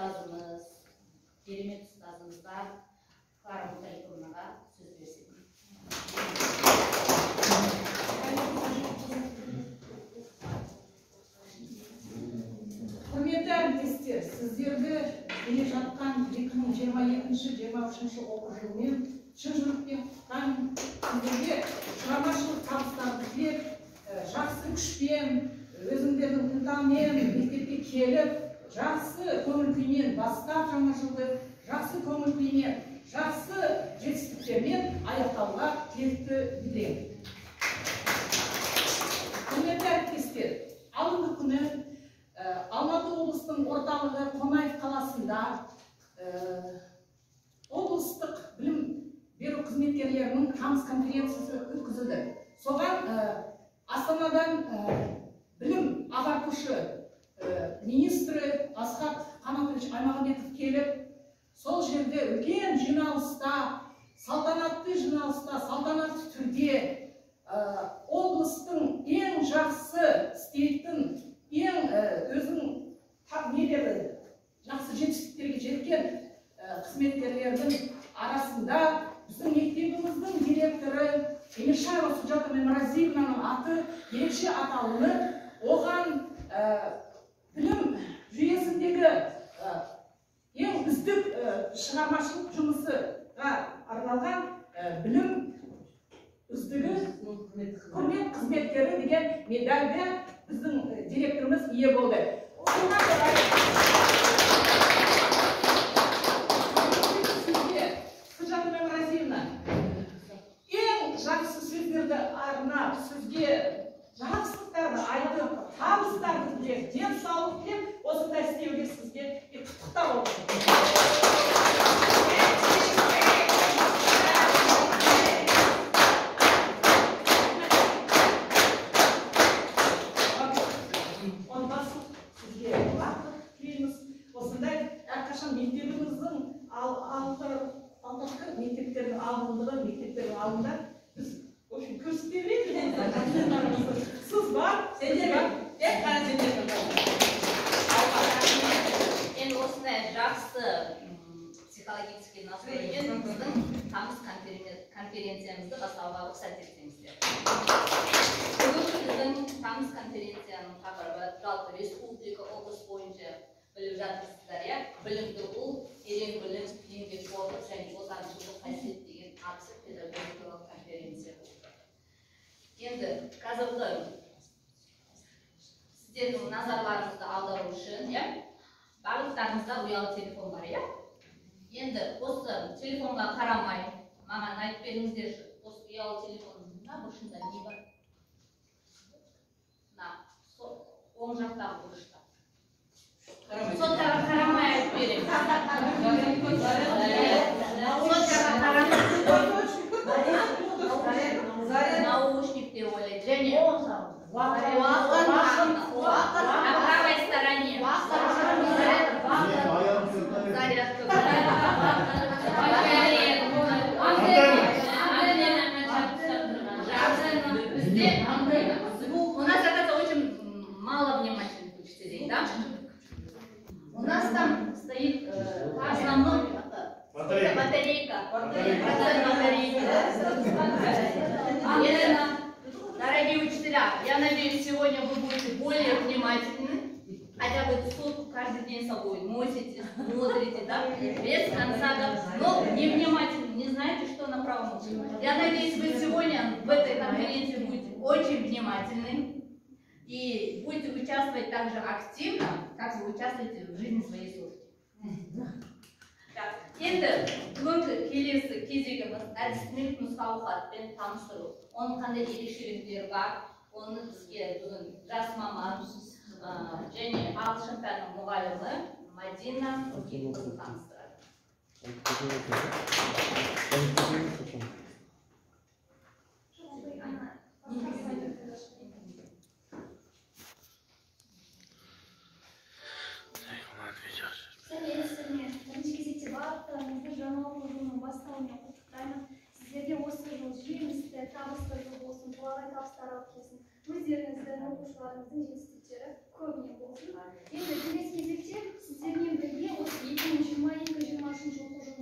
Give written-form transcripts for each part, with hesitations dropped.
ұстазымыз, керемет ұстазымызға Клара Муталиповнаға сөз берсек. Құрметті әріптестер, сіздерді келе жатқан 2022-23 оқу жылымен шын жүректен құттықтаймын. Сіздерге шығармашылық табыстарды тілеп, жақсы күшпен, өзіңдердің ынтамен мектепке келіп, жақсы көңіл күймен бастап жаңа жылды, жақсы көңіл күймен, жақсы жетістіктермен аяқтауға тілекті білдіремін. Құрметті әріптестер, алдыңғы күні Алматы облыстың орталығы Қонаев қаласында облыстық білім беру қызметкерлерінің тамыз конференциясы өткізілді. Соған Астанадан білім ағартушы министрі Асхат Қанатович Аймағамбетов келіп, сол жерде үлкен жиналыста, салтанатты жиналыста, салтанатты түрде облыстың ең жақсы істейтін, ең өзінің жақсы жетістіктерге жеткен қызметкерлердің арасында біздің мектебіміздің директоры Эмиршаева Суджата Меморазиевнаның аты ерекше аталынып, оған білім жүйесіндегі ең үздік шығармашылық жұмысыға арналған білім үздігі құрмет қызметкері деген медальді біздің директорымыз ие болды. Суджата Меморазиевна, ең жақсы сөздерді арнап, сізге жақсылықтарды айтып, табыстарды тілеп, денсаулық тілеп, осындай істеуге сізге құттықтау болсын. Мектептердің алдында біз көрсетеміз. Сіз бар, сендер бар. Енді осындай жақсы психологический настроен біздің тамыз конференциямызды бастауға рұқсат етсеңіздер. Бүгін біздің тамыз конференцияның тақырыбы жалпы республика облыс бойынша біліп жатырсыздар, иә? Білімді ұл, терең білім, еңбекқорлық және отаншылдық қасиет деген атты педагогикалық конференция болды. Енді қазіргі сіздердің назарларыңызды аудару үшін, барлықтарыңызда ұялы телефон бар, иә? Енді осы телефонға қарамай, маған айтып беріңіздер, осы ұялы телефонның бұрышында не бар? Оң жақтағы бұрышта. Соттарға қарамай айтып берем. Соттарға қарамай. Наушник деп ойлайды. Және на правой стороне. Зарядка. У нас, оказывается, очень мало внимательных учителей, да? У нас там стоит основной батарейка. Дорогие учителя, я надеюсь, сегодня вы будете более внимательны. Хотя бы сутку каждый день с собой носите, смотрите, да? Без конца, но невнимательны, не знаете, что на правом ухе. Я надеюсь, вы сегодня в этой конференции будете очень внимательны. И будете участвовать так же активно, как вы участвуете в жизни своей службы. Енді бүгінгі келесі кезегіміз әдістемелік нұсқауқатпен таныстыру. Оның қандай ерекшеліктері бар, оны бізге бүгін жас маман және ағылшын пәнінің мұғалімі Мадина Рукинқызы таныстырады. Жаңа оқу жылының басталуымен құттықтаймын. Сіздерге осы жыл жемісті, табысты жыл болсын, талай табыстар алып келсін. Өздеріңіздің оқушыларыңыздың жетістіктері көбіне болсын. Енді келесі кезекте сіздермен бірге осы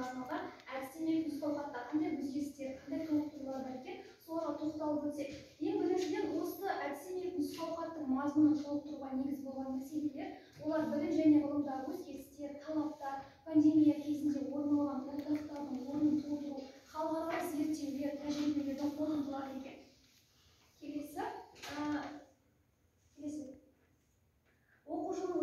арналған әдістемелік нұсқаулықта қандай өзгерістер, қандай толықтырулар бар екен, соларға тоқталып өтсек. Ең біріншіден осы әдістемелік нұсқаулықтың мазмұнын толықтыруға негіз болған мәселелер, олар білім және ғылымдағы өзгерістер, талаптар, пандемия кезінде орын алған орталықтардың орнын толтыру, халықаралық зерттеулер, тәжірибелердің қорытындылары екен. Келесі оқу жылының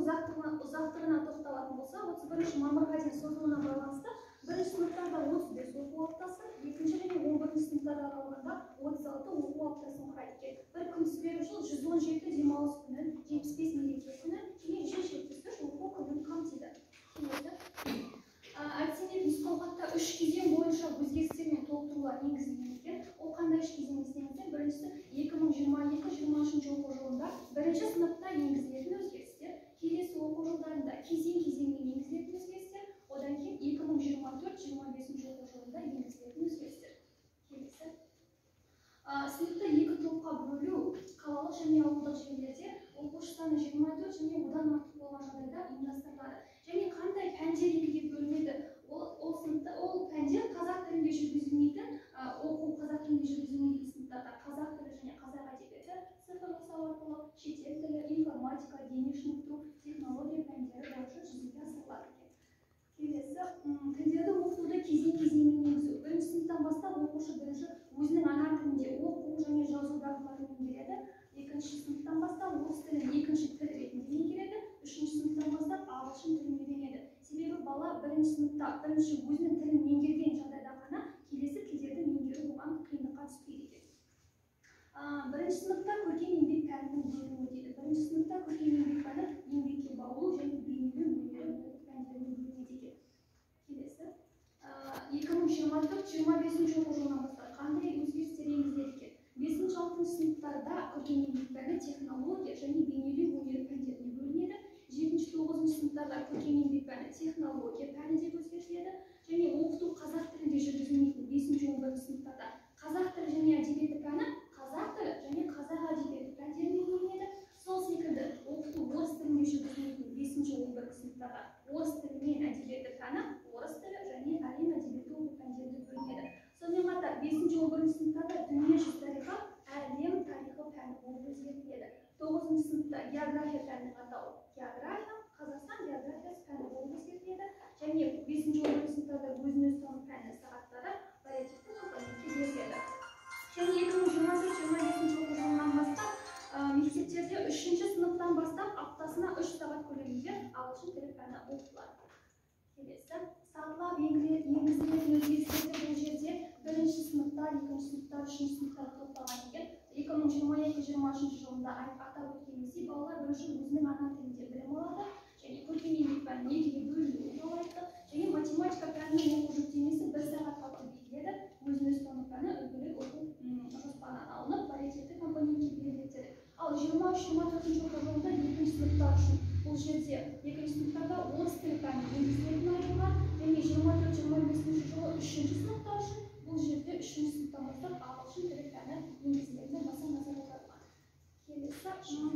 ұзақтығына тоқталатын болса, 31 мамырға дейін созылуына байланысты бірінші сыныптарда 35 оқу аптасы, екінші және 11 сыныптар аралығында 36 оқу аптасын құрайды екен. Бір күнтізбелік жыл 117 демалыс күнін, 75 мереке күні және 173 оқу күнін қамтиды. Әдістемелік нұсқаулықта 3 кезең бойынша өзгерістер мен толықтырулар енгізілген екен. Ол қандай 3 кезең десеңіздер, біріншісі 2022-2023 оқу жылында бірінші сыныпта енгізілетін өзгерістер, келесі оқу жылдарында кезең-кезеңмен енгізілетін өзгерістер, одан кейін 2024-2025 оқу жылында енгізілетін өзгерістер. Келесі сыныпты 2 топқа бөлу қалалық және ауылдық жерлерде оқушы саны 24 және одан артық болған жағдайда ұйымдастырылады. Және қандай пәндер екіге бөлінеді? Ол сыныпта ол пәндер қазақ тілінде жүргізілмейтін, оқу қазақ тілінде жүргізілмейтін сыныптарда қазақ тілі және қазақ әдебиеті, цифрлық сауаттылық, шетел тілі, информатика, дене шынықтыру, технология пәндері бойынша жүзеге асырылады екен. Келесі тілдерді оқытуды кезең-кезеңмен енгізу. Бірінші сыныптан бастап оқушы бірінші өзінің ана тілінде оқу және жазу дағдыларын меңгереді. Екінші сыныптан бастап орыс тілін екінші тіл ретінде меңгереді. Үшінші сыныптан бастап ағылшын тілін үйренеді. Себебі бала бірінші сыныпта бірінші өзінің тілін меңгерген жағдайда ғана келесі тілдерді меңгеру оған қиындыққа түспейді екен. Бірінші сыныпта көркем еңбек пәнінің бөлімі дейді. Бірінші сыныпта көркем еңбек пәні еңбекке баулу және бейнелеу өнері пәндерінің бөлімі екен. Келесі 2024-2025 оқу жылынан бастап қандай өзгерістер енгізіледі екен? 5-6 сыныптарда көркем еңбек пәні технология және бейнелеу өнері пәндеріне бөлінеді. 7-9 сыныптарда көркем еңбек пәні технология пәні деп өзгертіледі. Және оқыту қазақ тілінде жүргізілмейтін 5-11 сыныптарда қазақ тілі және әдебиеті пәні қазақ тілі және қазақ әдебиеті пәндеріне бөлінеді. Сол секілді оқыту орыс тілінде жүргізілмейтін 5-11 сыныптарда орыс тілі мен әдебиеті пәні орыс тілі және әлем әдебиеті оқу пәндеріне бөлінеді. Сонымен қатар 5-11 сыныптарда дүние жүзі тарихы, әлем тарихы пәні болып өзгертіледі. 9 сыныпта география пәнінің атауы география, Қазақстан географиясы пәні болып өзгертіледі. Және 5-11 сыныптарда өзін-өзі тану пәні сағаттары вариативті компонентке беріледі. Және 2024-2025 оқу жылынан бастап мектептерде 3-ші сыныптан бастап аптасына 3 сағат көлемінде ағылшын тілі пәні оқытылады. Келесі сатылап енгізілетін өзгерістерді бұл жерде бірінші сыныптар, екінші сыныптар, үшінші сыныптар топталған екен. 2022-2023 жылында атап өткеніміздей балалар бірінші өзінің ана тілінде білім алады және көркем еңбек пәнін екіге бөлінуі туралы айттық. Және математика пәнінің оқу жүктемесі 1 сағатқа көбейтіледі. Өзін-өзі тану пәні үлгілік оқу жоспарынан алынып, вариативті компонентке беріледі. Ал 23-24 оқу жылында екінші сыныптар үшін бұл жерде екінші сыныптарда орыс тілі пәні енгізілетіні айтылған. Және 24-25 жылы үшінші сыныптар үшін бұл жерде үшінші сыныптан бастап ағылшын тілі пәні енгізілетіні баса назар аударылған. Келесі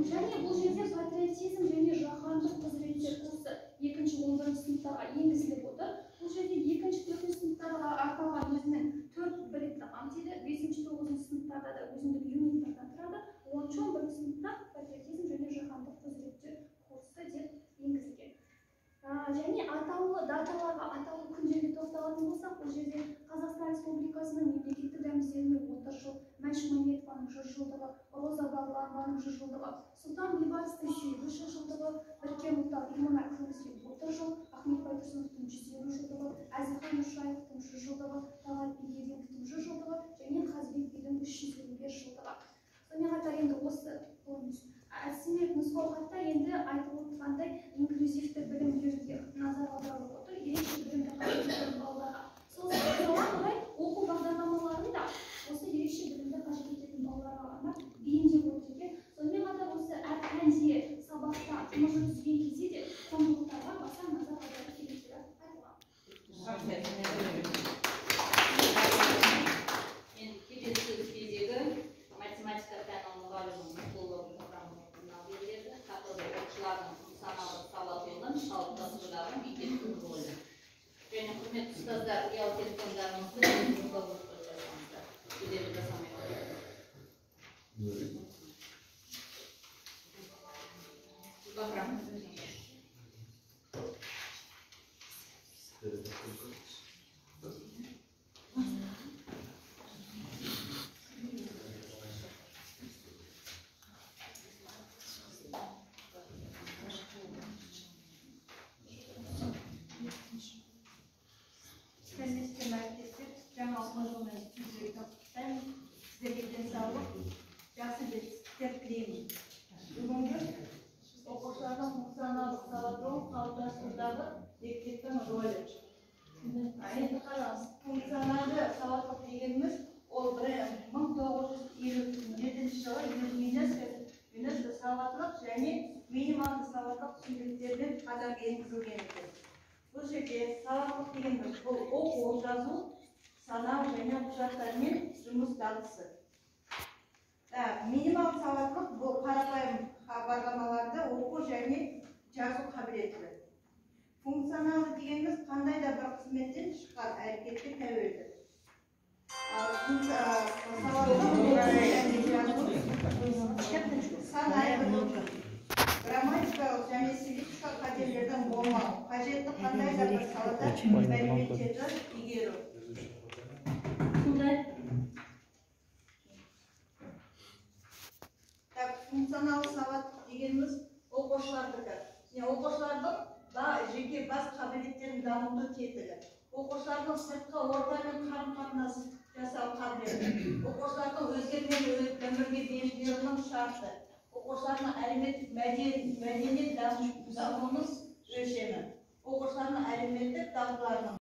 және бұл жерде патриотизм және жаһандық құзыреттер курсы 2-11 сыныптарға енгізіліп отыр. Бұл жерде 2-4 сыныптарға арналған өзінің 4 білікті қамтиды. 5-9 сыныптарда да өзіндік юниттардан тұрады. 10-11 сыныпта патриотизм және жаһандық құзыреттер курсы деп енгізілген. Және атаулы даталарға, атаулы күндерге тоқталатын болсақ, бұл жерде Қазақстан Республикасының мемлекеттік рәміздеріне 30 жыл, Мәншүк Мәметованың 100 жылдығы, Роза Бағланованың 100 жылдығы, Сұлтан Бейбарыстың 100 жылдығы, Біріккен Ұлттар ұйымына кірісуге 30 жыл, Ахмет Байтұрсыновтың 150 жылдығы, Әзілхан Нұршайықовтың 100 жылдығы, Талғат Бигелдиновтың 100 жылдығы және Қазыбек бидің 325 жылдығы. Сонымен қатар енді осы әдістемелік нұсқаулықта енді айтып отырғандай инклюзивті білім беруге назар аударылып отыр, ерекше білімді қажет балаларға. Сол орай оқу бағдарламаларын да осы ерекше білімді қажет ететін балаларға ғана бейімдеп отыр екен. Сонымен қатар осы әр пәнде сабақта жұмыс жүргізген кезде де құндылықтарға баса назар аудару керектігі айтылған. Енді келесі кезегі математика пәні мұғалімінің қолдауына беріледі. Тақырыбы оқушылардың саналы сауаттылығын қалыптастырудағы мектептің рөлі. Және құрметті ұстаздар ұялы телефондарыңызды өзіңізге блокнот жасаңыздар. Күрделі жасамай қойыңыздар. Бахрам. Сәлеметсіздер ме әріптестер, жаңа оқу жылына жеткізуге құттықтаймын. Сіздерге денсаулық, жақсы жетістіктер тілеймін. Бүгінгі оқушылардың функционалдық сауаттылығын қалыптастырудағы мектептің рөлі. Енді қараңыз, функционалды сауаттылық дегеніміз ол 1957 жылы ЮНЕСКО сауаттылық және минималды сауаттылық түсініктермен қатар енгізілген екен. Бұл жерде сауаттылық дегеніміз бұл оқу, жазу, санау және құжаттармен жұмыс дағдысы. Минималды сауаттылық бұл қарапайым хабарламаларды оқу және жазу қабілеті. Функционалды дегеніміз қандай да бір қызметтен шыққан әрекетке тәуелді. Санай білу, грамматикалық және стилистикалық қателердің болмауы, қажетті қандай да бір салада мәліметтерді игеру. Функционалды сауаттылық дегеніміз оқушылардікі. Оқушылардың жеке бас қабілеттерін дамыту тетігі. Оқушылардың сыртқы ортамен қарым-қатынас жасау қабілеті. Оқушылардың өзгерген өмірге бейімділігінің шарты. Оқушылардың әлеуметтік мәдениет дамуының өлшемі. Оқушылардың әлеуметтік дағдыларының